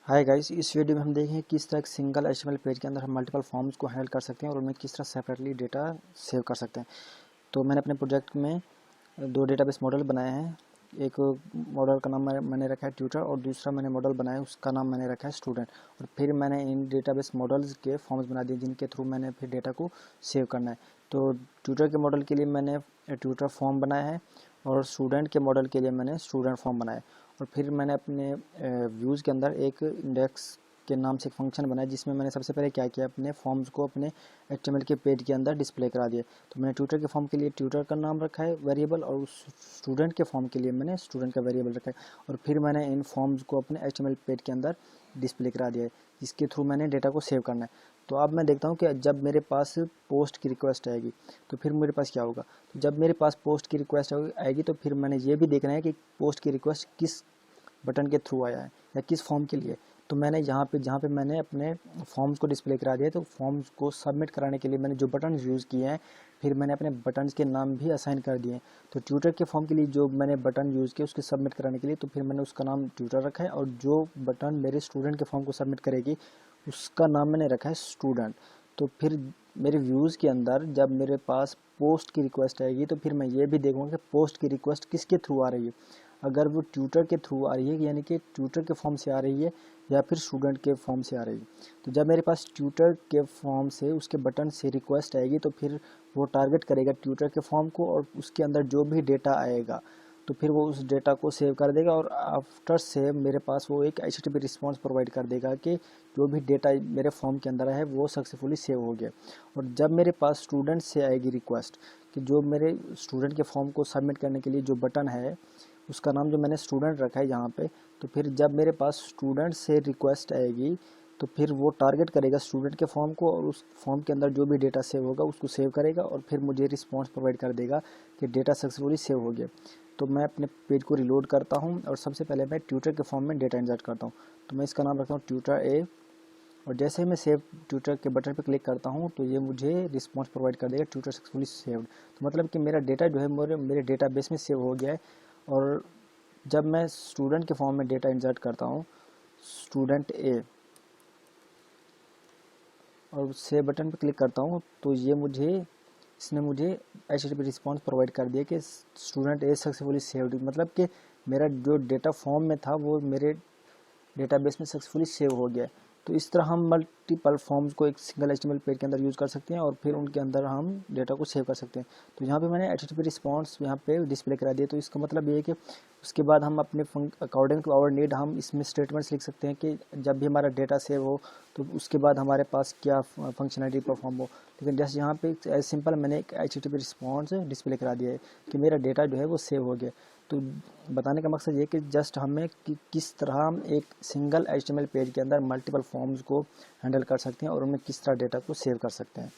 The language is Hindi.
हाय गाइस, इस वीडियो में हम देखेंगे किस तरह एक सिंगल एचटीएमएल पेज के अंदर हम मल्टीपल फॉर्म्स को हैंडल कर सकते हैं और उनमें किस तरह सेपरेटली डेटा सेव कर सकते हैं। तो मैंने अपने प्रोजेक्ट में दो डेटाबेस मॉडल बनाए हैं। एक मॉडल का नाम मैंने रखा है ट्यूटर और दूसरा मैंने मॉडल बनाया है उसका नाम मैंने रखा है स्टूडेंट। और फिर मैंने इन डेटाबेस मॉडल्स के फॉर्म्स बना दिए जिनके थ्रू मैंने फिर डेटा को सेव करना है। तो ट्यूटर के मॉडल के लिए मैंने ट्यूटर फॉर्म बनाया है और स्टूडेंट के मॉडल के लिए मैंने स्टूडेंट फॉर्म बनाया है। और फिर मैंने अपने व्यूज़ के अंदर एक इंडेक्स के नाम से एक फंक्शन बनाया जिसमें मैंने सबसे पहले क्या किया, अपने फॉर्म्स को अपने HTML के पेज के अंदर डिस्प्ले करा दिया। तो मैंने ट्यूटर के फॉर्म के लिए ट्यूटर का नाम रखा है वेरिएबल और उस स्टूडेंट के फॉर्म के लिए मैंने स्टूडेंट का वेरिएबल रखा है। और फिर मैंने इन फॉर्म्स को अपने HTML पेज के अंदर डिस्प्ले करा दिया है जिसके थ्रू मैंने डेटा को सेव करना है। तो अब मैं देखता हूँ कि जब मेरे पास पोस्ट की रिक्वेस्ट आएगी तो फिर मेरे पास क्या होगा। तो जब मेरे पास पोस्ट की रिक्वेस्ट आएगी तो फिर मैंने ये भी देखना है कि पोस्ट की रिक्वेस्ट किस बटन के थ्रू आया है या किस फॉर्म के लिए। तो मैंने जहाँ पे मैंने अपने फॉर्म्स को डिस्प्ले करा दिया, तो फॉर्म्स को सबमिट कराने के लिए मैंने जो बटन यूज़ किए हैं फिर मैंने अपने बटन्स के नाम भी असाइन कर दिए हैं। तो ट्यूटर के फॉर्म के लिए जो मैंने बटन यूज़ किया उसके सबमिट कराने के लिए तो फिर मैंने उसका नाम ट्यूटर रखा है और जो बटन मेरे स्टूडेंट के फॉर्म को सबमिट करेगी उसका नाम मैंने रखा है स्टूडेंट। तो फिर मेरे व्यूज़ के अंदर जब मेरे पास पोस्ट की रिक्वेस्ट आएगी तो फिर मैं ये भी देखूँगा कि पोस्ट की रिक्वेस्ट किसके थ्रू आ रही है। अगर वो ट्यूटर के थ्रू आ रही है यानी कि ट्यूटर के फॉर्म से आ रही है या फिर स्टूडेंट के फॉर्म से आ रही है। तो जब मेरे पास ट्यूटर के फॉर्म से उसके बटन से रिक्वेस्ट आएगी तो फिर वो टारगेट करेगा ट्यूटर के फॉर्म को और उसके अंदर जो भी डेटा आएगा तो फिर वो उस डेटा को सेव कर देगा और आफ्टर सेव मेरे पास वो एक HTTP रिस्पॉन्स प्रोवाइड कर देगा कि जो भी डेटा मेरे फॉर्म के अंदर है वो सक्सेसफुली सेव हो गया। और जब मेरे पास स्टूडेंट से आएगी रिक्वेस्ट कि जो मेरे स्टूडेंट के फॉर्म को सबमिट करने के लिए जो बटन है उसका नाम जो मैंने स्टूडेंट रखा है यहाँ पे, तो फिर जब मेरे पास स्टूडेंट से रिक्वेस्ट आएगी तो फिर वो टारगेट करेगा स्टूडेंट के फॉर्म को और उस फॉर्म के अंदर जो भी डेटा सेव होगा उसको सेव करेगा और फिर मुझे रिस्पॉन्स प्रोवाइड कर देगा कि डेटा सक्सेसफुली सेव हो गया। तो मैं अपने पेज को रिलोड करता हूँ और सबसे पहले मैं ट्यूटर के फॉर्म में डेटा इंसर्ट करता हूँ। तो मैं इसका नाम रखता हूँ ट्यूटर ए और जैसे ही मैं सेव ट्यूटर के बटन पर क्लिक करता हूँ तो ये मुझे रिस्पॉन्स प्रोवाइड कर देगा ट्यूटर सक्सेसफुली सेव्ड। तो मतलब कि मेरा डेटा जो है मेरे डेटाबेस में सेव हो गया है। और जब मैं स्टूडेंट के फॉर्म में डेटा इंसर्ट करता हूँ स्टूडेंट ए और सेव बटन पर क्लिक करता हूँ तो इसने मुझे HTTP रिस्पॉन्स प्रोवाइड कर दिया कि स्टूडेंट ए सक्सेसफुली सेव्ड। मतलब कि मेरा जो डेटा फॉर्म में था वो मेरे डेटाबेस में सक्सेसफुली सेव हो गया है। तो इस तरह हम मल्टीपल फॉर्म्स को एक सिंगल HTML पेज के अंदर यूज़ कर सकते हैं और फिर उनके अंदर हम डेटा को सेव कर सकते हैं। तो यहाँ पे मैंने HTTP रिस्पॉन्स यहाँ पे डिस्प्ले करा दिया। तो इसका मतलब ये है कि उसके बाद हम अपने अकॉर्डिंग टू आवर नीड हम इसमें स्टेटमेंट्स लिख सकते हैं कि जब भी हमारा डेटा सेव हो तो उसके बाद हमारे पास क्या फंक्शनलिटी परफॉर्म हो। लेकिन जैसे यहाँ पे एज सिंपल मैंने एक HTTP रिस्पॉन्स डिस्प्ले करा दिया है कि मेरा डेटा जो है वो सेव हो गया। तो बताने का मकसद ये कि जस्ट हमें कि किस तरह हम एक सिंगल HTML पेज के अंदर मल्टीपल फॉर्म्स को हैंडल कर सकते हैं और उनमें किस तरह डेटा को सेव कर सकते हैं।